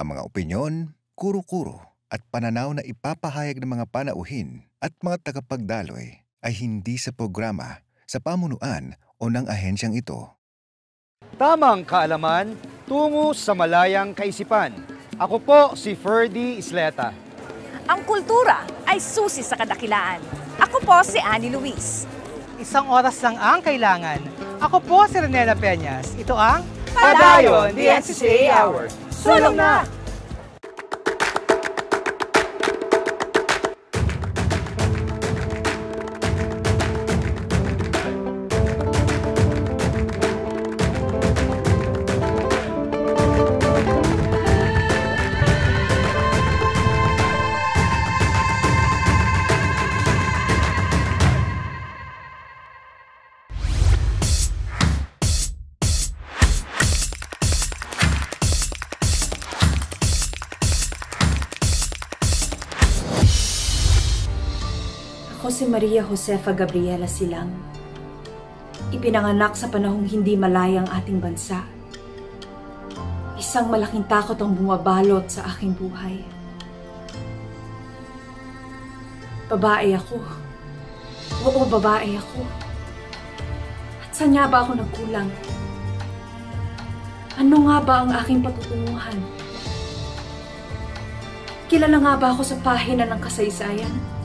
Ang mga opinyon, kuro-kuro at pananaw na ipapahayag ng mga panauhin at mga tagapagdaloy ay hindi sa programa, sa pamunuan o ng ahensyang ito. Tamang kaalaman tungo sa malayang kaisipan. Ako po si Ferdy Isleta. Ang kultura ay susi sa kadakilaan. Ako po si Annie Luis. Isang oras lang ang kailangan. Ako po si Renela Peñas. Ito ang Padayon, the NCCA Hour. Sulong na! Ako si Maria Josefa Gabriela Silang. Ipinanganak sa panahong hindi malaya ang ating bansa. Isang malaking takot ang bumabalot sa aking buhay. Babae ako. Oo, babae ako. At saan nga ba ako nagkulang? Ano nga ba ang aking patutunguhan? Kilala nga ba ako sa pahina ng kasaysayan?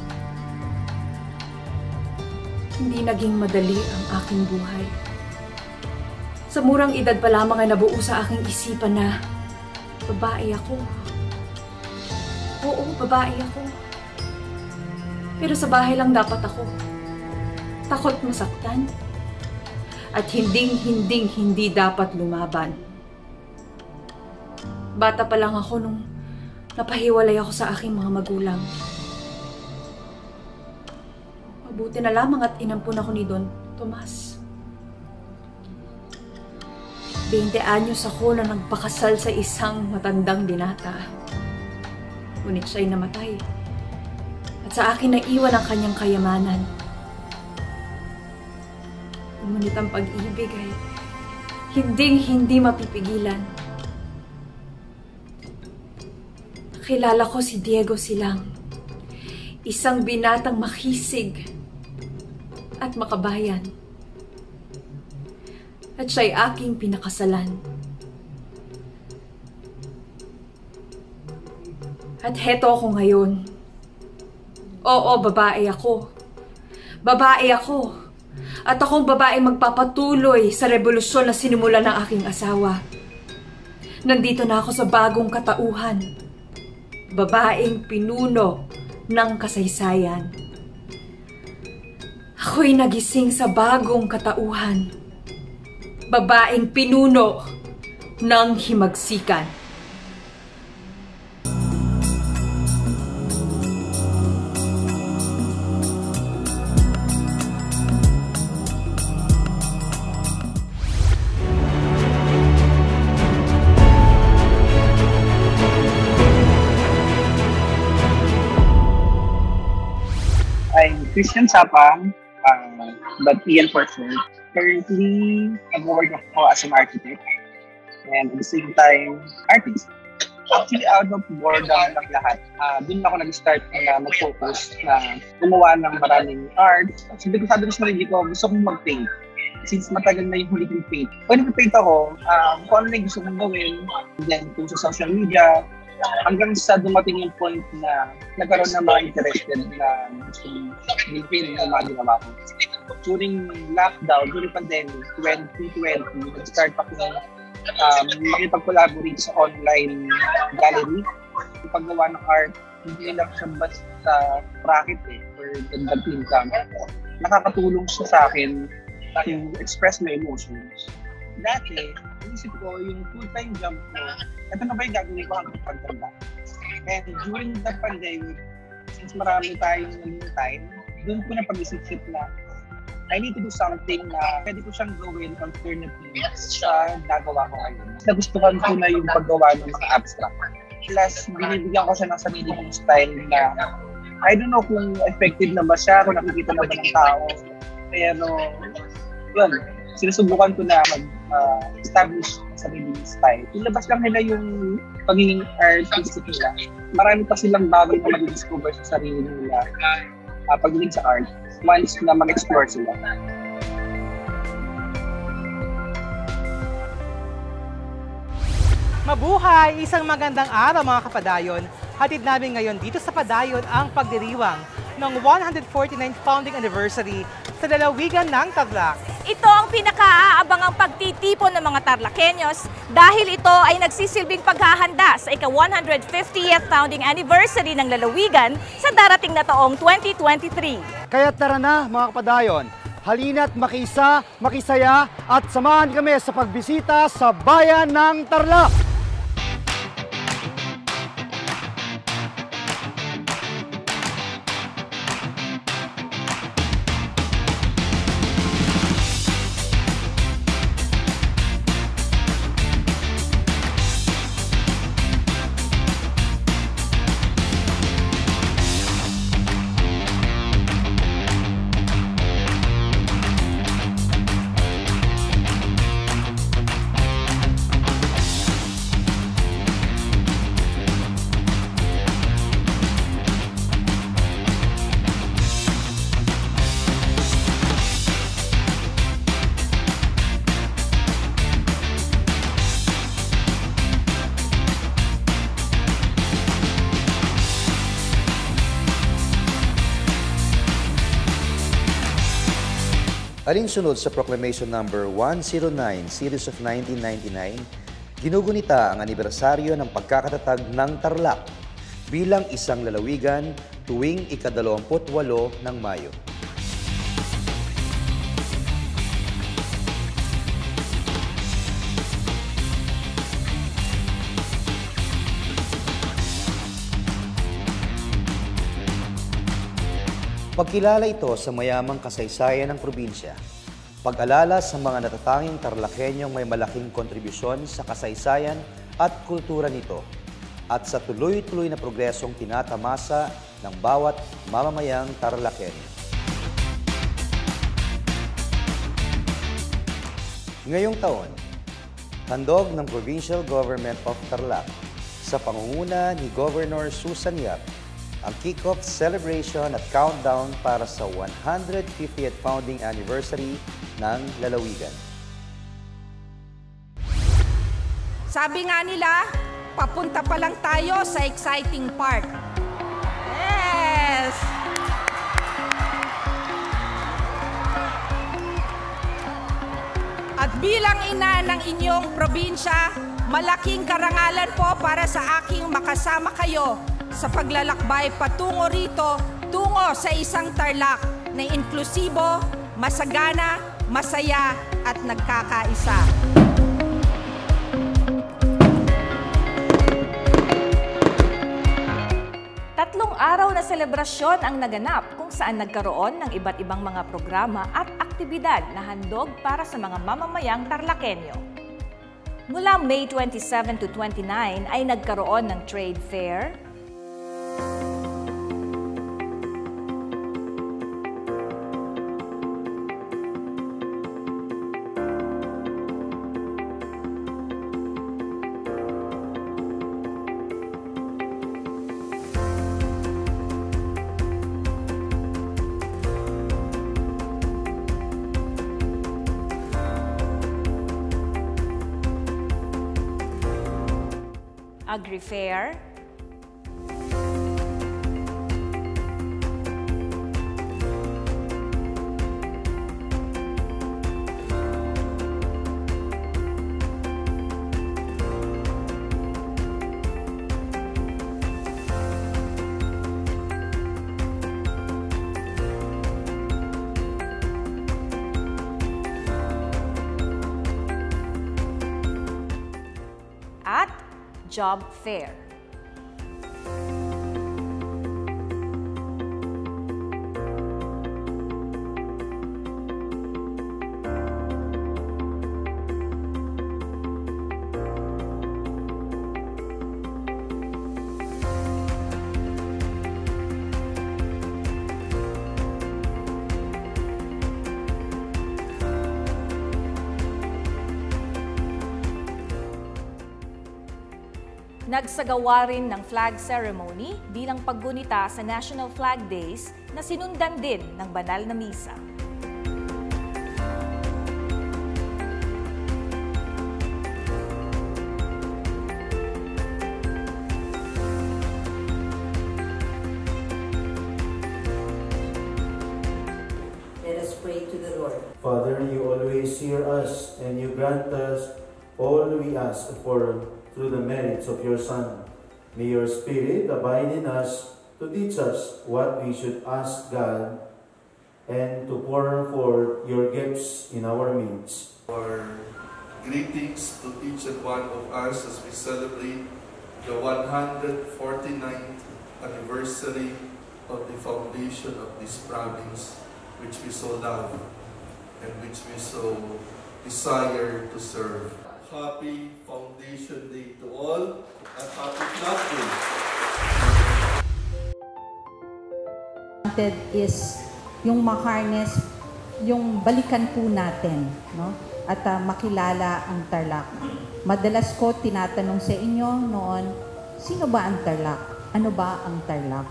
Hindi naging madali ang aking buhay. Sa murang edad pa lamang ay nabuo sa aking isipan na babae ako. Oo, babae ako. Pero sa bahay lang dapat ako. Takot masaktan. At hindi dapat lumaban. Bata pa lang ako nung napahiwalay ako sa aking mga magulang. Buti na lamang at inampun ako ni Don Tomas. 20 anyos ako na nagpakasal sa isang matandang binata. Ngunit siya'y namatay. At sa akin naiwan ang kanyang kayamanan. Ngunit ang pag-ibig ay hindi mapipigilan. Nakilala ko si Diego Silang. Isang binatang makisig at makabayan. At siya'y aking pinakasalan. At heto ako ngayon. Oo, babae ako. Babae ako. At akong babae magpapatuloy sa revolusyon na sinimula ng aking asawa. Nandito na ako sa bagong katauhan. Babaeng pinuno ng kasaysayan. Ako'y nagising sa bagong katauhan. Babaeng pinuno ng himagsikan. I'm Christian Sapang, but Ian for short. Currently, nag-work ako as an architect and at the same time, artist. Actually, out of boredom lang lahat. Doon ako nag-start na mag-focus na gumawa ng maraming art. Sabi ko sa sarili ko, gusto kong mag-paint. Since matagal na yung huli kong paint. Pag nag-paint ako, kung ano na gusto kong gawin, then kung sa social media, hanggang sa dumating yung point na nagkaroon na mga interested na gustong bilhin ng mga ginawa ko. During lockdown, during pandemic, 2020, nag-start ako makipag-collaborate sa online gallery. Yung paggawa ng art, hindi lang siya basta racket or dagdag income. Nakakatulong siya sa akin to express my emotions. Dati, inisip ko yung full-time job ko, ito na ba yung gagawin ko hanggang pagtanda? And during the pandemic, since marami tayong naging time, doon ko na pag-isip na I need to do something na pwede ko siyang gawin alternative sa nagawa ko ngayon. Nagustuhan ko na yung paggawa ng mga abstract. Plus, binibigyan ko siya ng sarili kong style na I don't know kung effective na ba siya, kung nakikita na ba ng tao. Pero, yun, sinusubukan ko na mag-establish sariling style. Ilabas lang nila yung pagiging artistic nila. Marami pa silang bagay na mag-discover sa sarili nila pagdating sa art once na mag-explore sila. Mabuhay! Isang magandang araw mga kapadayon. Hatid namin ngayon dito sa Padayon ang pagdiriwang ng 149th founding anniversary sa lalawigan ng Tarlac. Ito ang pinaka-aabangang pagtitipon ng mga Tarlakenyos dahil ito ay nagsisilbing paghahanda sa ika-150th founding anniversary ng lalawigan sa darating na taong 2023. Kaya tara na mga kapadayon, halina't makisa, makisaya at samahan kami sa pagbisita sa bayan ng Tarlac. Alinsunod sa Proclamation No. 109, Series of 1999, ginugunita ang anibersaryo ng pagkakatatag ng Tarlac bilang isang lalawigan tuwing ika-28 ng Mayo. Pagkilala ito sa mayamang kasaysayan ng probinsya, pag-alala sa mga natatanging Tarlakenyong may malaking kontribusyon sa kasaysayan at kultura nito, at sa tuloy-tuloy na progresong tinatamasa ng bawat mamamayang Tarlakenyo. Ngayong taon, handog ng Provincial Government of Tarlac sa pangunguna ni Governor Susan Yap ang kick-off celebration at countdown para sa 150th founding anniversary ng lalawigan. Sabi nga nila, papunta pa lang tayo sa exciting part. Yes! At bilang ina ng inyong probinsya, malaking karangalan po para sa aking makasama kayo sa paglalakbay patungo rito, tungo sa isang Tarlac na inklusibo, masagana, masaya at nagkakaisa. Tatlong araw na selebrasyon ang naganap kung saan nagkaroon ng iba't ibang mga programa at aktibidad na handog para sa mga mamamayang Tarlakenyo. Mula May 27 to 29 ay nagkaroon ng trade fair, agri-fair, at job fair. Nagsagawa rin ng flag ceremony bilang paggunita sa National Flag Days na sinundan din ng banal na misa. Let us pray to the Lord. Father, you always hear us and you grant us all we ask for through the merits of your Son. May your Spirit abide in us to teach us what we should ask God and to pour forth your gifts in our midst. Our greetings to each and one of us as we celebrate the 149th anniversary of the foundation of this province, which we so love and which we so desire to serve. Happy Foundation Day to all and happy Flag Day. Is yung ma-harness, yung balikan po natin, no? At makilala ang Tarlac. Madalas ko tinatanong sa inyo noon, sino ba ang Tarlac? Ano ba ang Tarlac?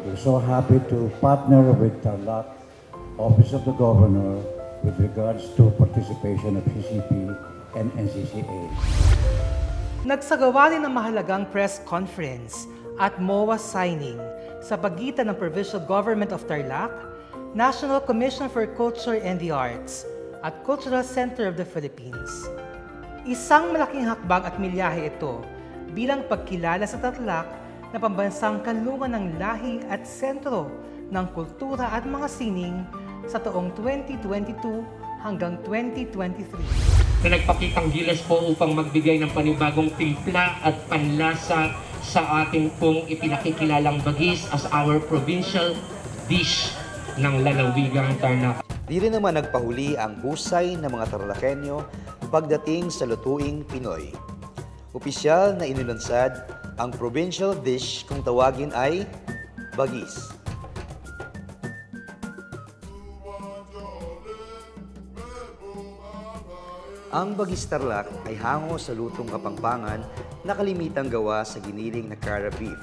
We're so happy to partner with Tarlac, Office of the Governor, with regards to participation of CCP and NCCA. Nagsagawa rin ng mahalagang press conference at MOA signing sa pagitan ng Provincial Government of Tarlac, National Commission for Culture and the Arts, at Cultural Center of the Philippines. Isang malaking hakbang at milyahe ito bilang pagkilala sa Tarlac na pambansang kanlungan ng lahi at sentro ng kultura at mga sining sa taong 2022 hanggang 2023. Na nagpakitang gilas po upang magbigay ng panibagong timpla at panlasa sa ating pong ipinakikilalang bagis as our provincial dish ng lalawigang Tarlac. Di rin naman nagpahuli ang husay ng mga Tarlakenyo pagdating sa lutuing Pinoy. Opisyal na inilunsad ang provincial dish kung tawagin ay bagis. Ang Bagis Tarlac ay hango sa lutong Kapampangan na kalimitang gawa sa giniling na cara beef.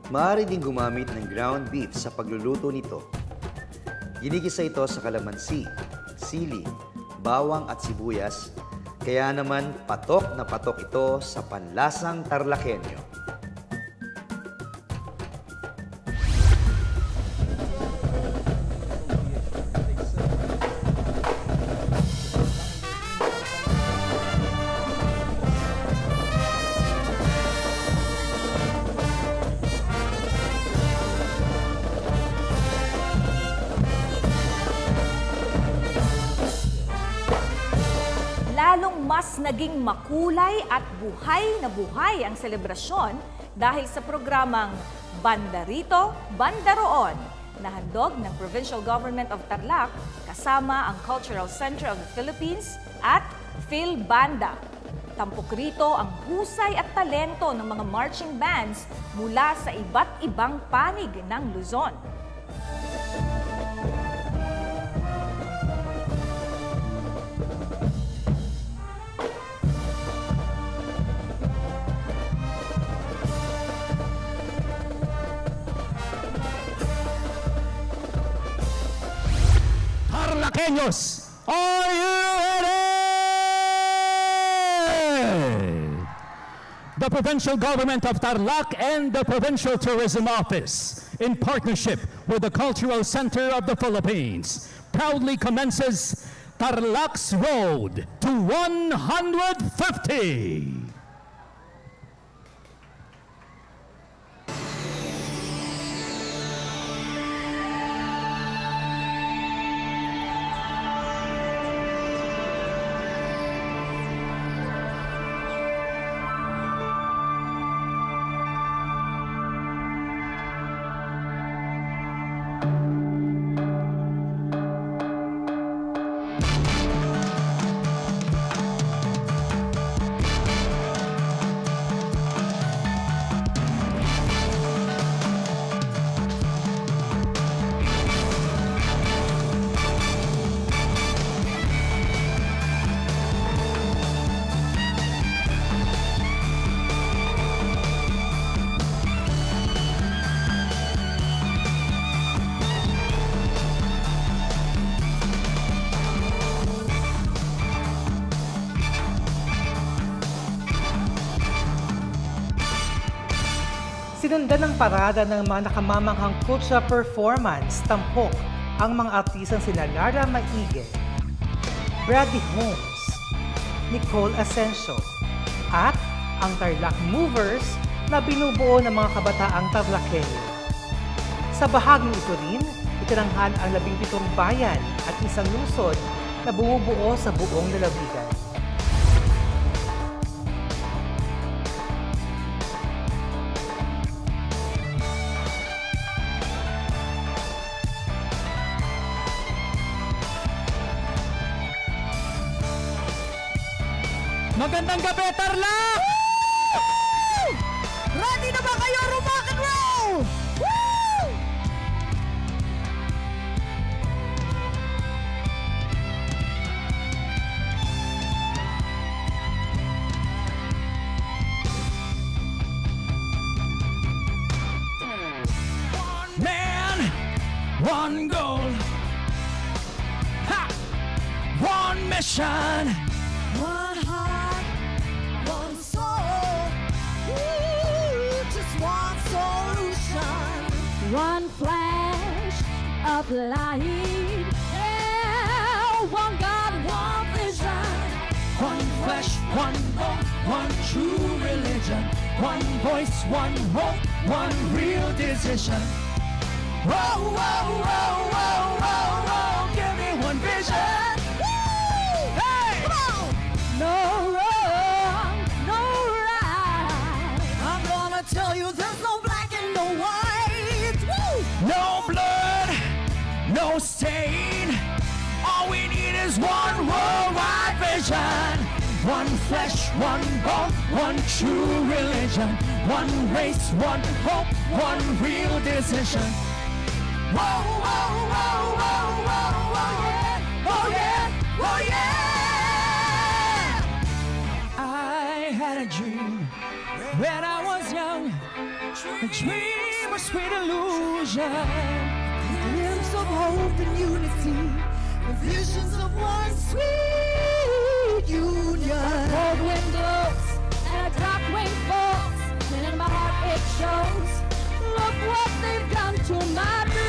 Maaari ding gumamit ng ground beef sa pagluluto nito. Ginigisa ito sa kalamansi, sili, bawang at sibuyas, kaya naman patok na patok ito sa panlasang Tarlakenyo. Lalong mas naging makulay at buhay ang selebrasyon dahil sa programang Banda Rito, Banda Roon na handog ng Provincial Government of Tarlac kasama ang Cultural Center of the Philippines at PhilBanda. Tampok rito ang husay at talento ng mga marching bands mula sa iba't ibang panig ng Luzon. Tarlakeños, are you ready? The Provincial Government of Tarlac and the Provincial Tourism Office, in partnership with the Cultural Center of the Philippines, proudly commences Tarlac's Road to 150. Sinundan ng parada ng mga nakamamanghang cultural performance, tampok ang mga artisan sina Lara Maige, Brady Holmes, Nicole Asensio, at ang Tarlac Movers na binubuo ng mga kabataang Tarlakenyo. Sa bahaging ito rin, itinanghal ang 17 bayan at isang lungsod na bumubuo sa buong lalawigan. Magandang gabi, Tarlac! Ready na ba kayo rock and roll? Woo! One man, one goal. Ha! One mission. One heart, one soul. Ooh, just one solution. One flash of light. Yeah, one God, one vision. One flesh, one bone, one true religion. One voice, one hope, one real decision. Whoa, whoa, whoa, whoa, whoa, whoa, give me one vision. Hey! Come on! No wrong, no right. I'm gonna tell you there's no black and no white. Woo! No blood, no stain. All we need is one worldwide vision. One flesh, one bone, one true religion. One race, one hope, one real decision. Whoa, whoa, whoa, whoa, whoa, whoa, yeah. Oh yeah, oh yeah. I had a dream when I was young. A dream of sweet illusion. A glimpse of hope and unity. Visions of one sweet union. A cold wind blows and a dark wind falls, and in my heart it shows. Look what they've done to my dream.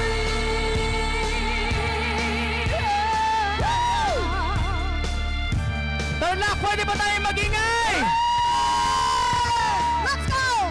Tarlac, pwede ba tayo magingay? Let's go!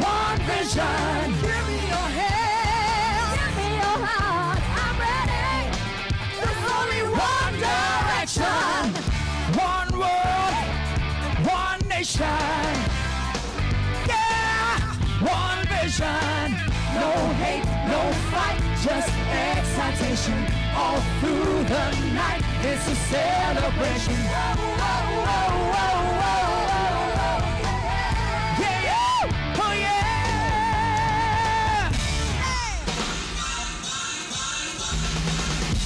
One vision. Give me your hand. Give me your heart, I'm ready. There's only One direction. One world. One nation. Yeah. One vision. No hate, no fight, just excitation. All through the night, it's a celebration. Whoa, whoa, whoa, whoa, whoa. Yeah, yeah. Oh, yeah.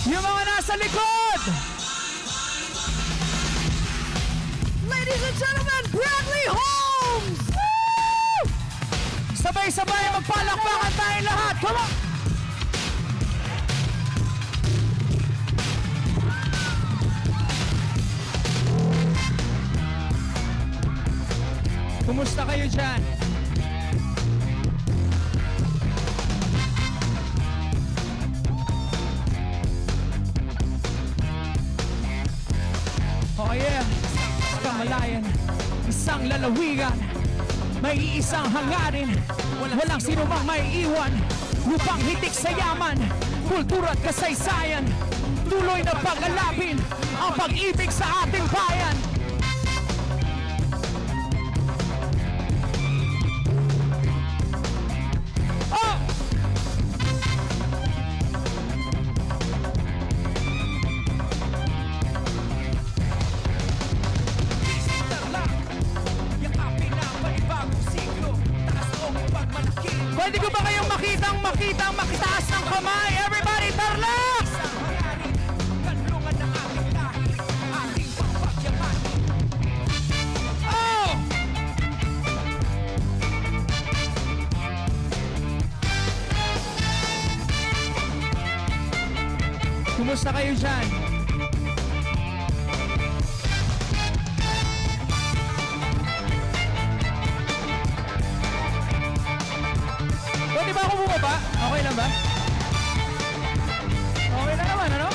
Yung mga nasa likod. Ladies and gentlemen, Bradley Holmes! Woo! Sabay-sabay magpalakpakan tayong lahat. Come on! Kumusta kayo dyan? Oh yeah, kamalayan, isang lalawigan, may iisang hangarin, walang sino mang may iwan, lupang hitik sa yaman, kultura at kasaysayan, tuloy na pag-alapin, ang pag-ibig sa ating bayan. Oh! Pwede ko ba kayong makitaas ng kamay? Everybody, Tarlac! Kumusta kayo dyan? Pwede ba ako bumaba? Okay lang ba? Okay na naman, ano?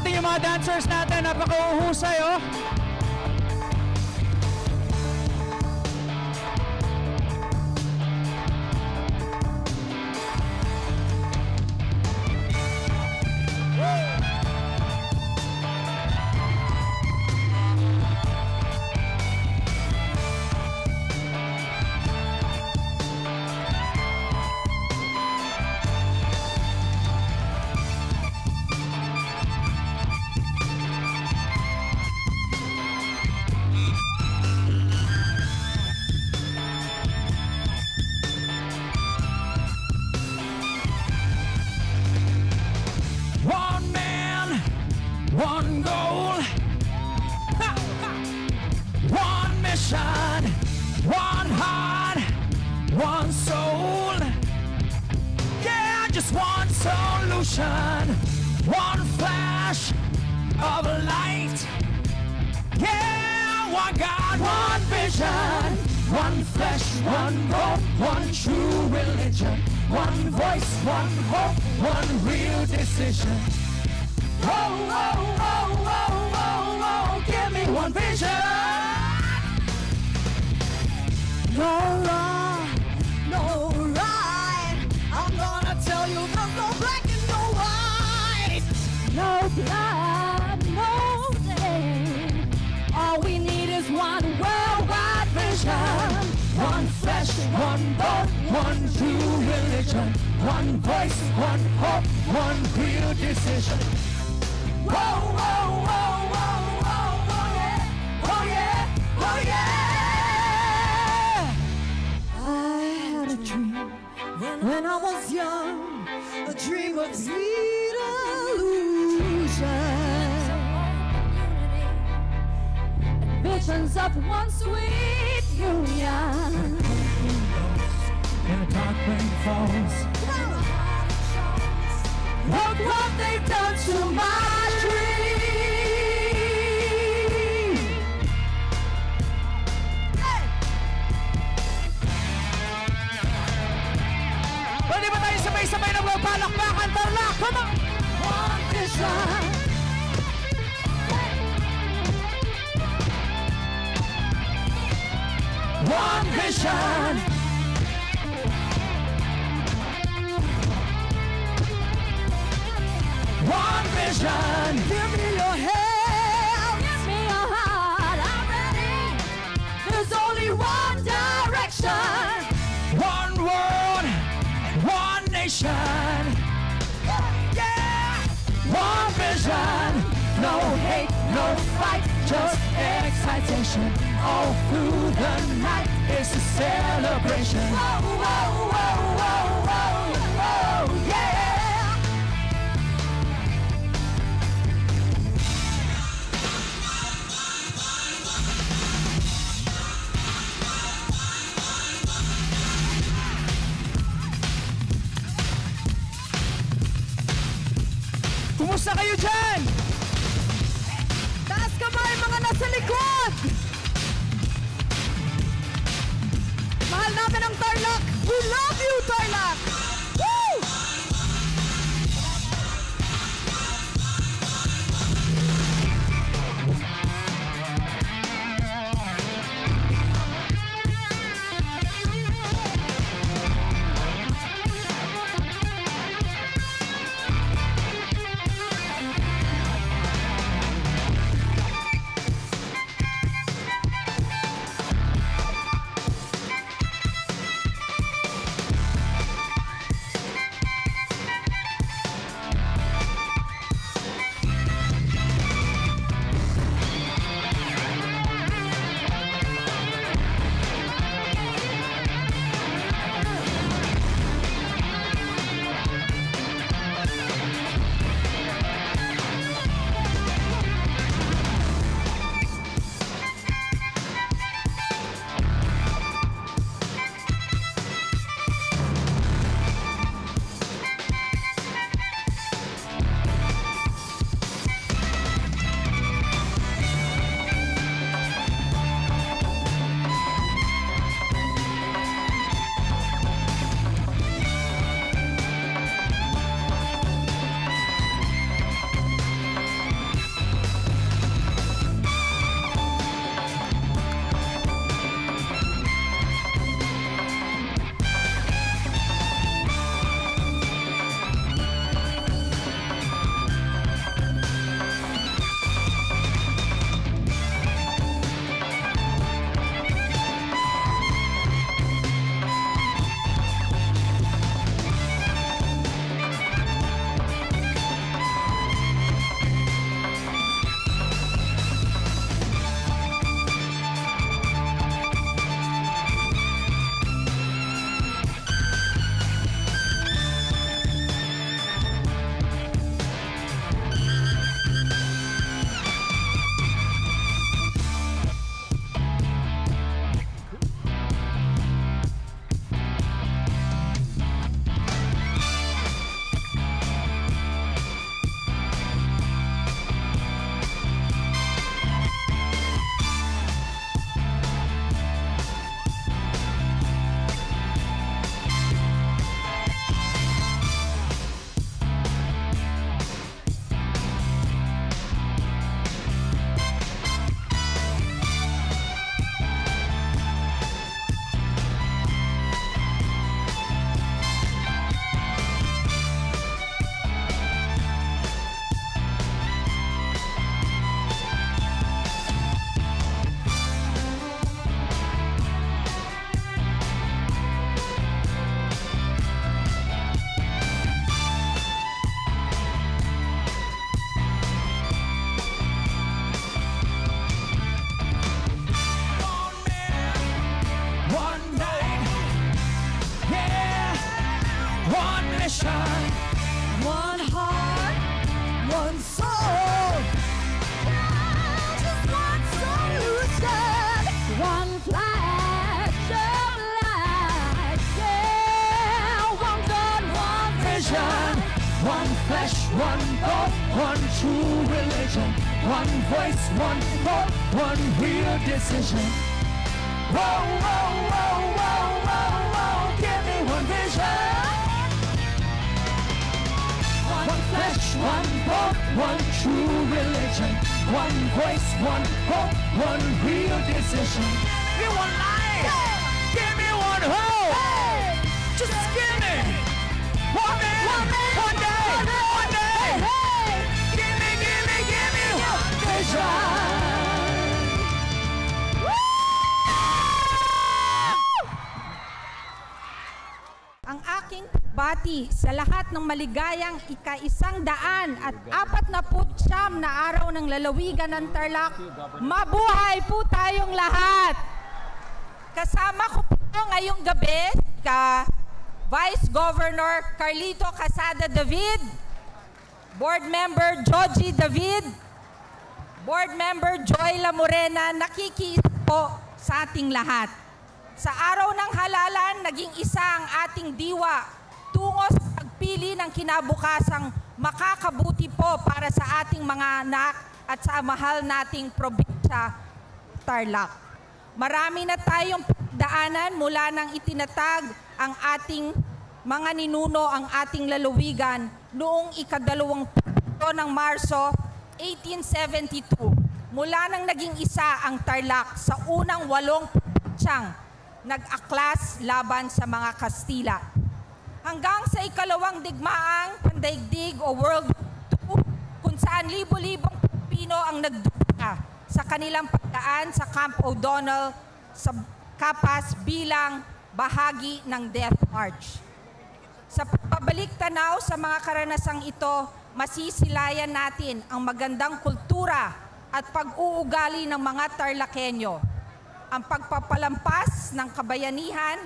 natin yung mga dancers natin. Napaka-uhusay, oh. One goal, one mission, one heart, one soul. Yeah, just one solution, one flash of light. Yeah, one God, one vision, one flesh, one hope, one true religion, one voice, one hope, one real decision. Whoa, whoa, whoa, whoa, whoa, whoa, give me one vision. No wrong, no right. I'm gonna tell you there's no black and no white. No blood, no stain. All we need is one worldwide vision. One flesh, one bone, one true religion, one voice, one hope, one real decision. Whoa, whoa, whoa, whoa, whoa, whoa, yeah, oh yeah, oh yeah. I had a dream when I was young, a dream of sweet illusion, Visions of one sweet union. when a dark rain falls. Look what they've done to my dream. Hey! Pwede ba tayo sabay-sabay na magpalakpakan, Tarlac? Come on! One vision. One vision. One vision. Give me your hand. Give me your heart, I'm ready. There's only one direction. One world, one nation. Yeah. One vision. No hate, no fight, just excitation. All through the night is a celebration. Whoa, whoa, whoa, whoa, whoa, whoa, yeah. Kumusta kayo dyan? Taas kamay mga nasa likod! Mahal namin ang Tarlac! We love you, Tarlac! Woo! one hope, one true religion, one voice, one hope, one real decision. Whoa, whoa, whoa, whoa, whoa, whoa, give me one vision. One flesh, one hope, one true religion, one voice, one hope, one real decision. Give me one life, give me one hope, just give me one man, one day, one day. Give me one vision. Ang aking bati sa lahat ng maligayang ika-149 na araw ng lalawigan ng Tarlac. Mabuhay po tayong lahat! Kasama ko po ngayong gabi ka Vice Governor Carlito Casada David, Board Member Joji David, Board Member Joy La Morena, nakikiisa po sa ating lahat. Sa araw ng halalan, naging isa ang ating diwa tungo sa pagpili ng kinabukasang makakabuti po para sa ating mga anak at sa mahal nating probinsya, Tarlac. Marami na tayong daanan mula nang itinatag ang ating mga ninuno ang ating lalawigan noong ika-20 ng Marso 1872. Mula nang naging isa ang Tarlac sa unang 8 probinsyang nag-aklas laban sa mga Kastila. Hanggang sa ikalawang digmaang pandaigdig o World War II, kung saan libo-libong Pilipino ang nagdusa sa kanilang pagdaan sa Camp O'Donnell sa Capas bilang bahagi ng Death March. Sa pagbabalik tanaw sa mga karanasang ito, masisilayan natin ang magandang kultura at pag-uugali ng mga Tarlakenyo, ang pagpapalampas ng kabayanihan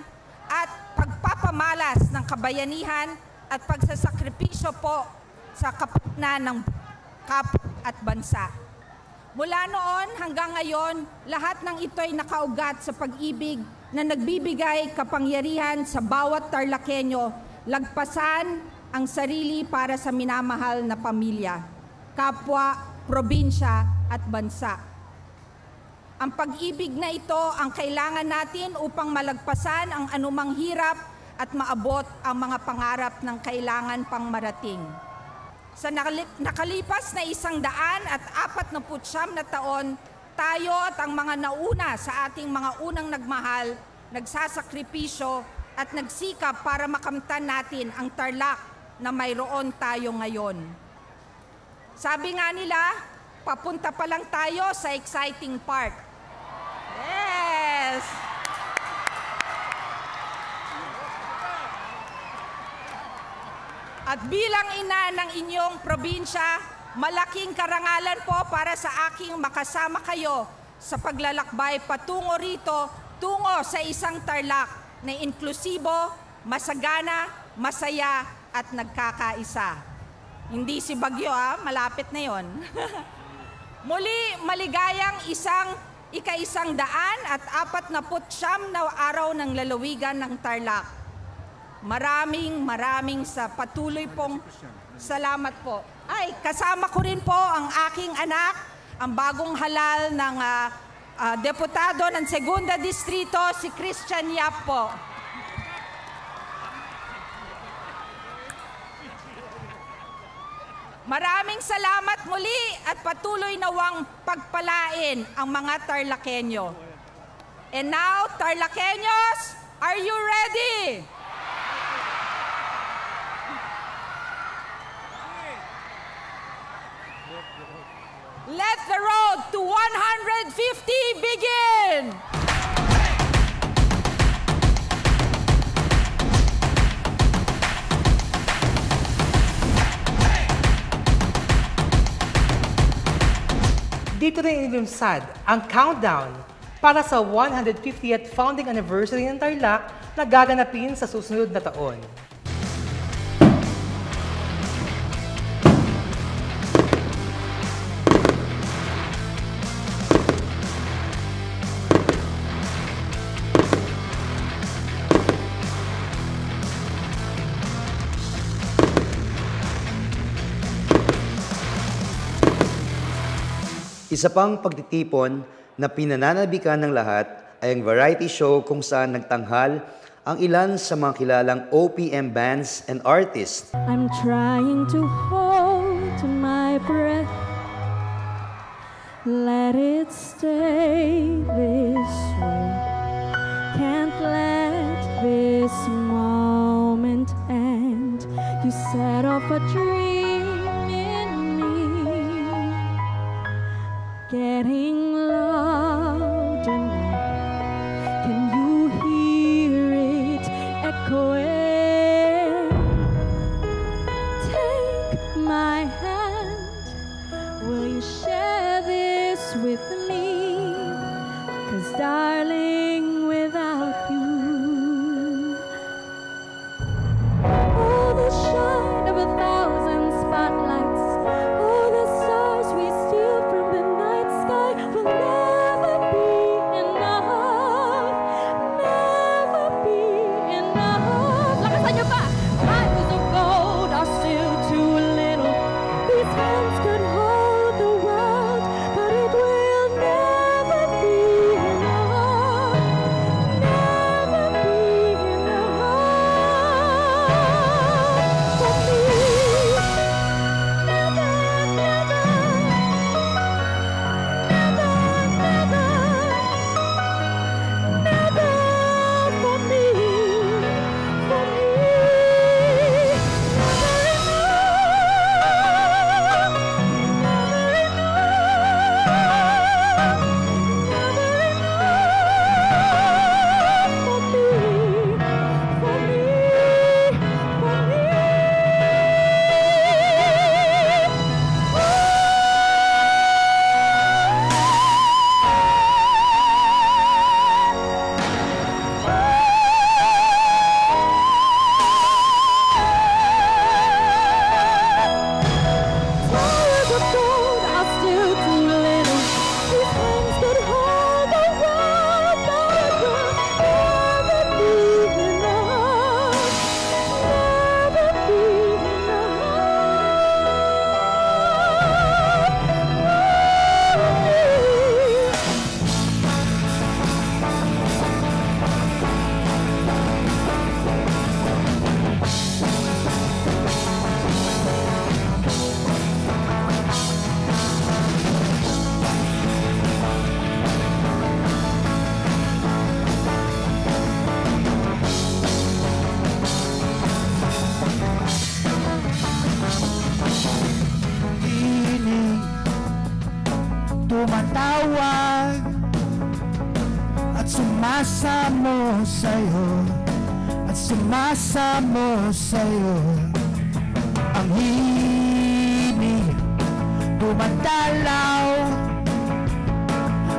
at pagpapamalas ng kabayanihan at pagsasakripisyo po sa kapakanan ng kapwa at bansa. Mula noon hanggang ngayon, lahat ng ito ay nakaugat sa pag-ibig na nagbibigay kapangyarihan sa bawat Tarlakenyo, lagpasan ang sarili para sa minamahal na pamilya, kapwa, probinsya at bansa. Ang pag-ibig na ito ang kailangan natin upang malagpasan ang anumang hirap at maabot ang mga pangarap ng kailangan pang marating. Sa nakalipas na 149 na taon, tayo at ang mga nauna sa ating mga unang nagmahal, nagsasakripisyo at nagsikap para makamtan natin ang Tarlac na mayroon tayo ngayon. Sabi nga nila, papunta pa lang tayo sa exciting part. Yes! At bilang ina ng inyong probinsya, malaking karangalan po para sa aking makasama kayo sa paglalakbay patungo rito, tungo sa isang Tarlac na inklusibo, masagana, masaya at nagkakaisa. Hindi si Bagyo malapit na yon. Muli, maligayang ika-149 na araw ng lalawigan ng Tarlac. Maraming sa patuloy pong salamat po. Ay, kasama ko rin po ang aking anak, ang bagong halal ng deputado ng Segunda Distrito, si Christian Yap po. Maraming salamat muli at patuloy nawang pagpalain ang mga Tarlakenyo. And now, Tarlakenyos, are you ready? Let the road to 150 begin! Dito rin inilunsad ang countdown para sa 150th founding anniversary ng Tarlac na gaganapin sa susunod na taon. Isa pang pagtitipon na pinananabikan ng lahat ay ang variety show kung saan nagtanghal ang ilan sa mga kilalang OPM bands and artists. I'm trying to hold my breath. Let it stay this way. Can't let this moment end. You set off a dream in me, getting louder now. Can you hear it echoing? Take my hand. Will you share this with me? 'Cause darling, without you, oh, the shine of 1,000 spotlights, oh, the stars we steal from the night sky will never be enough, never be enough. Lakasan niyo pa! Diamonds of gold are still too little. These hands could hold the world, but it will never be enough, never be enough for me. Never, never, never for me, for me. Tumatawag at sumasamo sa'yo, at sumasamo sa'yo. Ang himig tumatalaw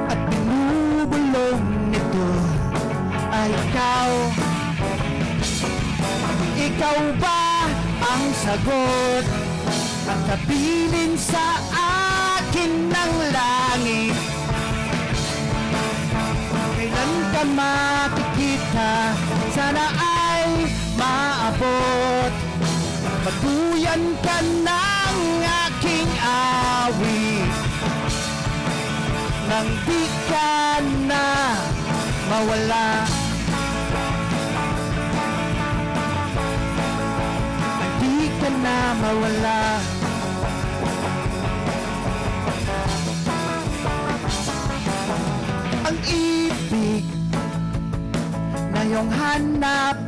at binubulong nito ay ikaw. Ikaw ba ang sagot at kabilin sa akin ng langit? Kailan ka makikita? Sana ay maabot. Matuyan ka ng aking awit nang di ka na mawala. Nang di ka na mawala. Ang ibig na iyong hanap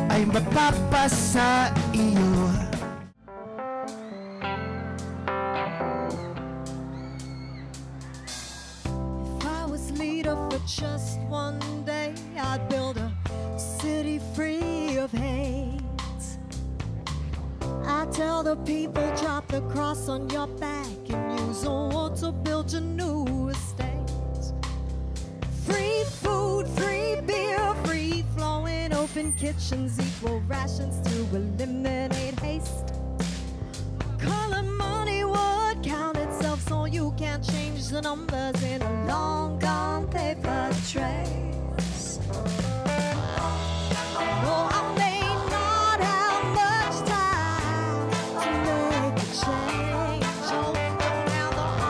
ay mapapasa iyo. If I was leader for just one day, I'd build a city free of hate. I tell the people, drop the cross on your back and use a war to build your new estate. Free food, free beer, free flowing, open kitchens, equal rations to eliminate haste. Color money would count itself so you can't change the numbers in a long gone paper trace. No, I may not have much time to make a change. Oh, don't have the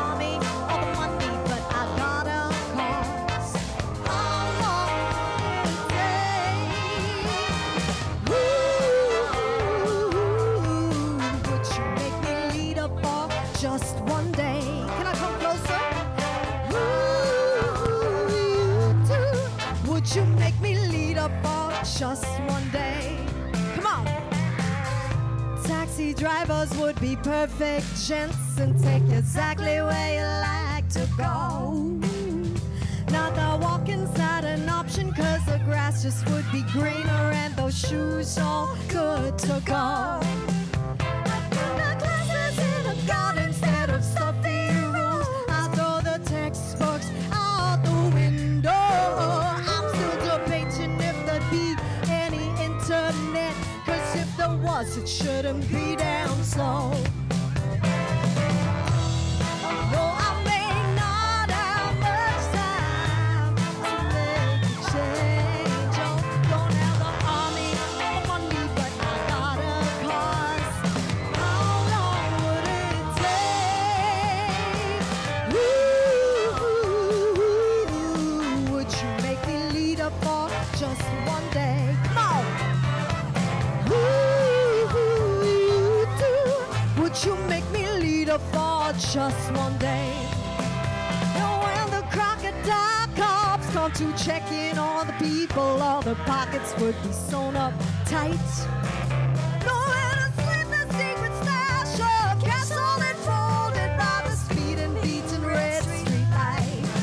just one day. Come on! Taxi drivers would be perfect gents and take you exactly where you like to go. Not the walking's not an option, cause the grass just would be greener and those shoes all good to go. The classes in a garden instead of stuffy rules. I throw the textbooks out the window. I'm still debating if there'd be any internet, cause if there was, it shouldn't be damn slow. For just one day. And when the crocodile cops come to check in on the people, all their pockets would be sewn up tight. Nowhere to slip the secret stash of gasoline folded by the speeding beaten red street lights.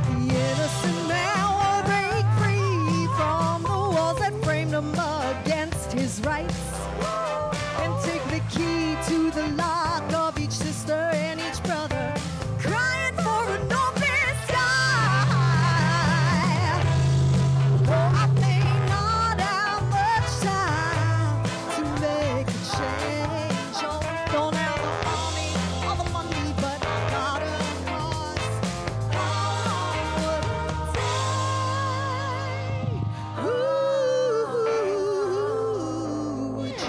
The innocent man will break free from the walls that framed him against his rights, and take the key to the lock of each sister and each brother, crying for an open sky. Oh, I may not have much time to make a change. Oh, don't have the army or the money, but I got a cause.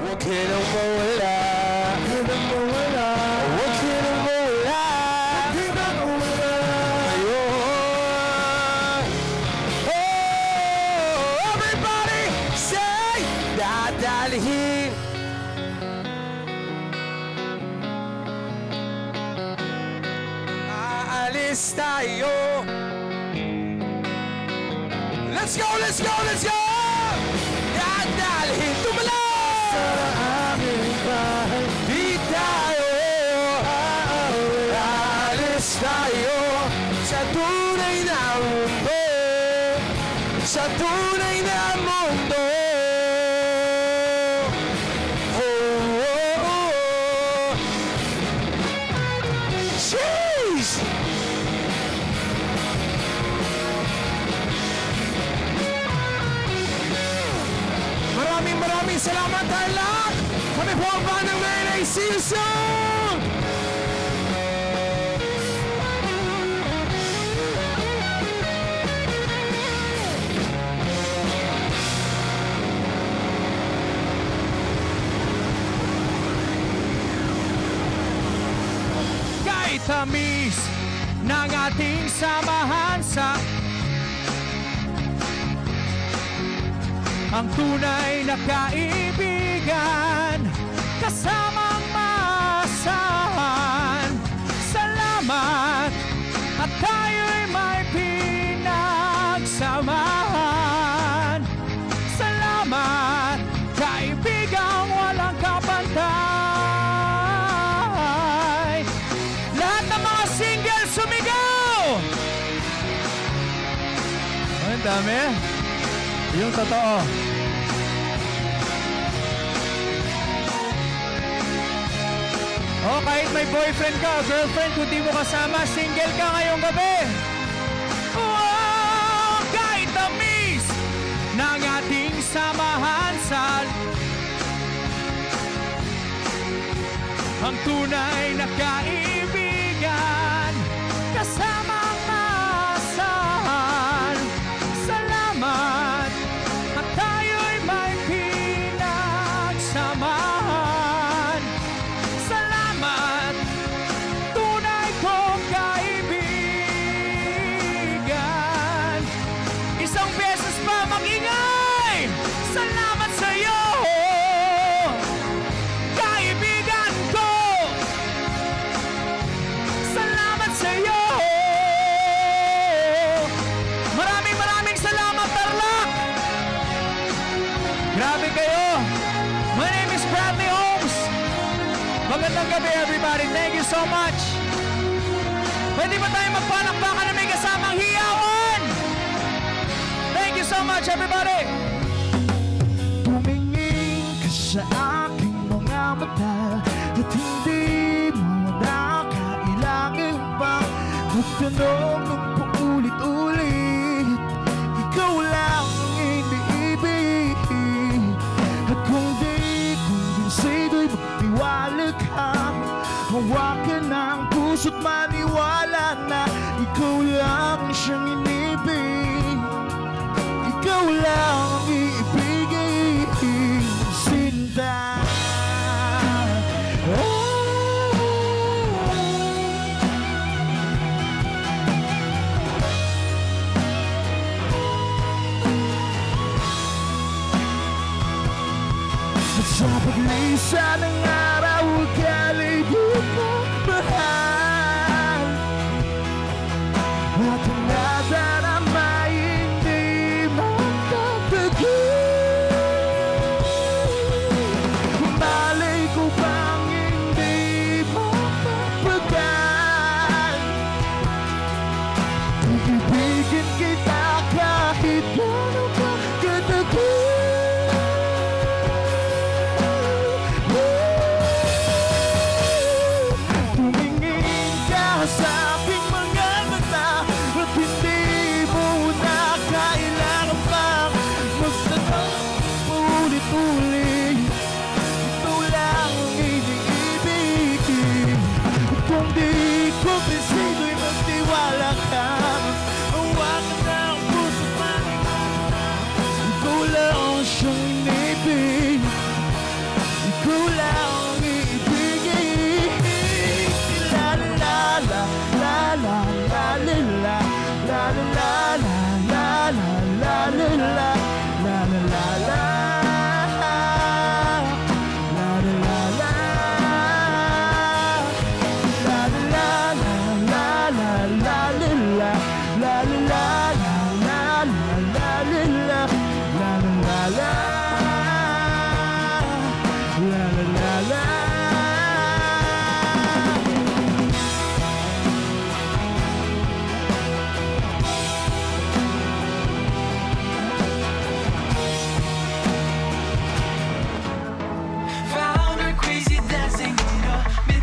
What can I wala? Aalis tayo. Let's go, let's go, let's go! Dadalhin tumala! Sa aming bahay, di tayo aalis tayo sa tunay na mundo, sa tunay na mundo. Oh, oh, oh. Jeez! Maraming salamat tayo lahat! Kami po ang Bandang Mayday! See you soon! Kahit tamis ng ating samahan sa ang tunay na kaibigan, kasamang maasahan. Salamat at tayo'y may pinagsamahan. Salamat, kaibigang walang kapantay. Lahat ng mga single sumigaw! Ang dami. Yung totoo. Oh, kahit may boyfriend ka, girlfriend, kung di mo kasama, single ka ngayong gabi. Oh, kahit tamis ng ating samahan sa ang tunay na kaibigan, kasamang maasahan. Salamat at tayo'y may pinagsamahan. Salamat, tunay kong kaibigan. Isang beses pa mag-ingay. Salamat sa'yo, kaibigan ko. Grabe kayo! My name is Bradley Holmes! Magandang gabi, everybody. Thank you so much! Pwede ba tayo magpalakpakan na may kasamang hiyawan? Thank you so much, everybody! Tumingin ka sa aking mga mata at hindi mo na kailangan pang magtanong ng paulit-ulit. Ikaw lang ang iniibig at kung di kumbinsido'y magtiwala ka. Hawakan ng puso't maniwala na ikaw lang siyang inibig. Ikaw lang ang iibigin, Sinta. At sa paglisa ng araw, kalay mo mahal. At ang nadarama hindi magtatagil. Malay ko bang hindi mapapagal. Ibigin kita kahit gano'n ka katagil. Sa aking mga mata at hindi mo na kailangan pang magtanong ulit-ulit. Ito lang ang iniibig. Kung di ko presido'y magtiwala ka. Hawakan na ang puso't maniwala. Ikaw lang siyang inibig. Ikaw lang ang iibigin. La la la la la la la la la la la la la la la la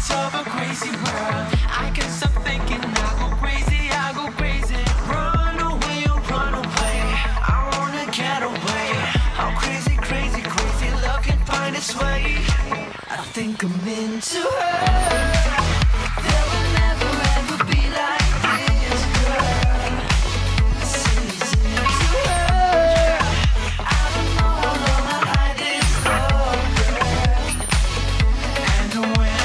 of a crazy world. I can't stop thinking, I go crazy, run away, I wanna get away. How crazy, crazy, crazy love can find its way. I think I'm into her. There will never ever be like this girl. Seems into her. I don't know how long I'll hide this love, girl. And when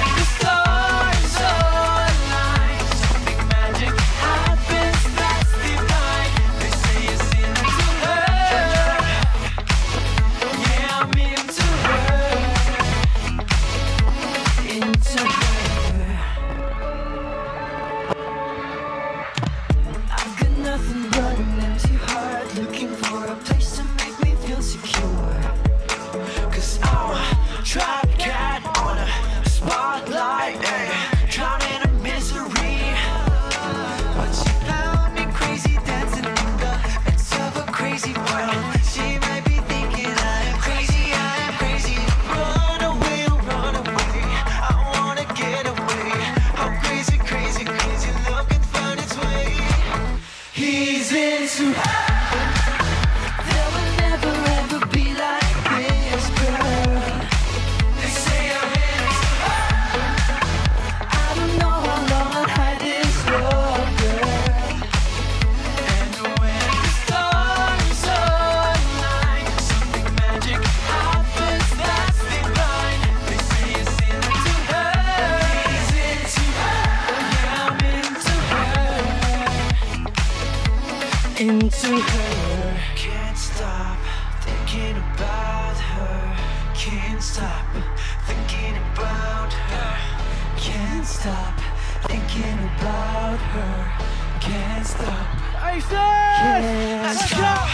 into her. Can't stop thinking about her. Can't stop thinking about her. Can't stop thinking about her. Can't stop. Can't stop.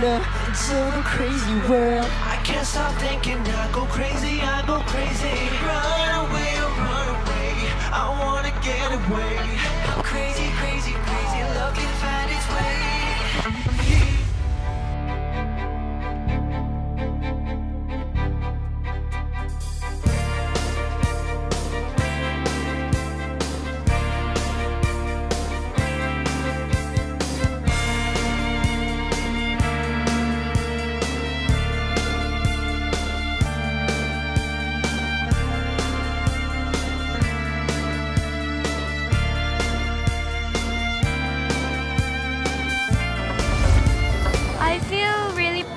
world, into the crazy world. I can't stop thinking, I go crazy, run away, I wanna get away. How crazy, crazy, crazy love can find its way.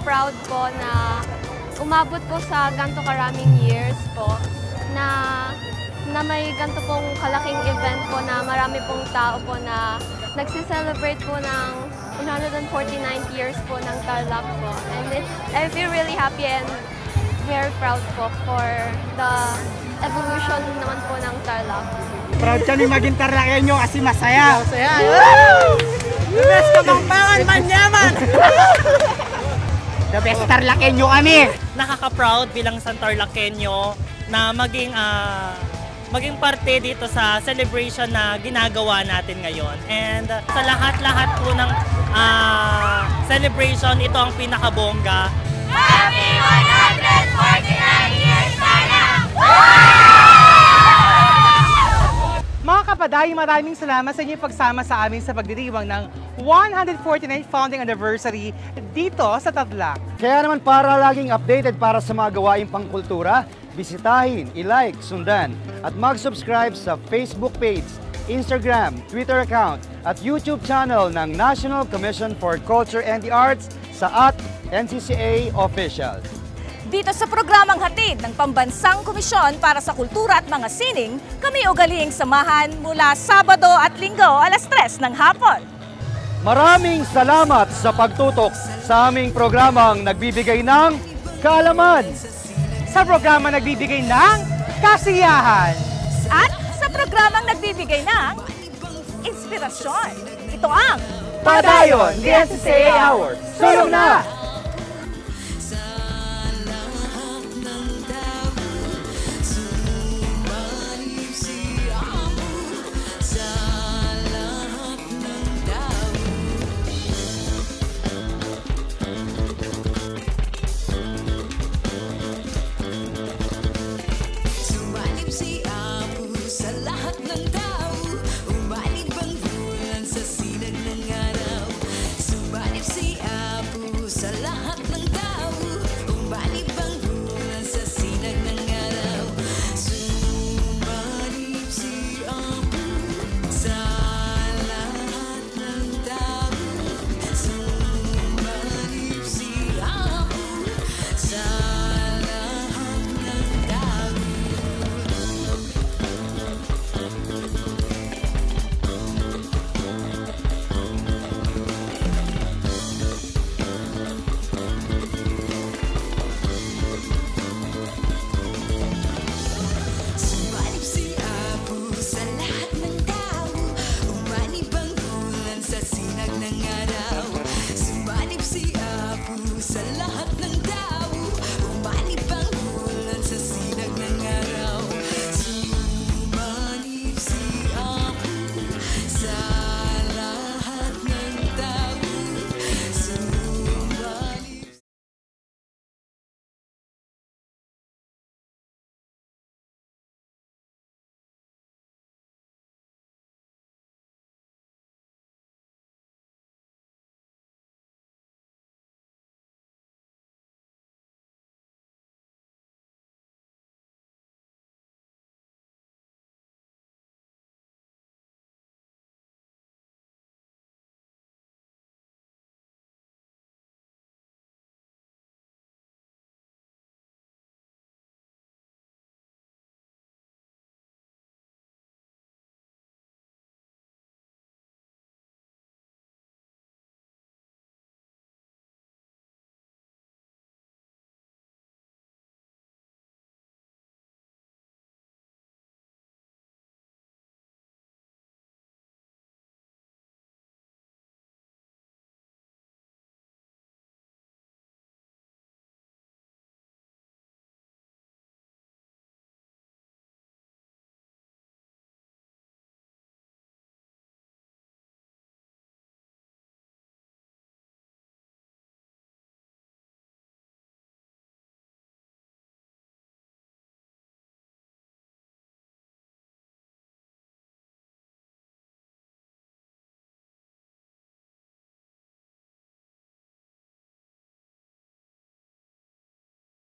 Proud po na umabot po sa ganito karaming years po na may ganito pong kalaking event po na marami pong tao po na nagsi-celebrate po ng 149th years po ng Tarlac po. And I feel really happy and very proud po for the evolution naman po ng Tarlac. Proud kami maging Tarlacenyo kasi masaya. Masaya! The best Kapampangan, Manyaman! The best Tarlacenyo kami! Nakaka-proud bilang isang Tarlacenyo na maging parte dito sa celebration na ginagawa natin ngayon. And sa lahat-lahat po ng celebration, ito ang pinakabongga. Happy 149 years Tarlac! Mga kapaday, maraming salamat sa inyong pagsama sa amin sa pagdiriwang ng 149th Founding Anniversary dito sa Tarlac. Kaya naman para laging updated para sa mga gawaing pangkultura, bisitahin, i-like, sundan, at mag-subscribe sa Facebook page, Instagram, Twitter account, at YouTube channel ng National Commission for Culture and the Arts sa @NCCA Official. Dito sa programang hatid ng Pambansang Komisyon para sa Kultura at Mga Sining, kami ugaling samahan mula Sabado at Linggo alas 3 ng hapon. Maraming salamat sa pagtutok sa aming programang nagbibigay ng kaalaman. Sa programa nagbibigay ng kasiyahan. At sa programang nagbibigay ng inspirasyon. Ito ang Padayon, the NCCA Hour. Sulong na!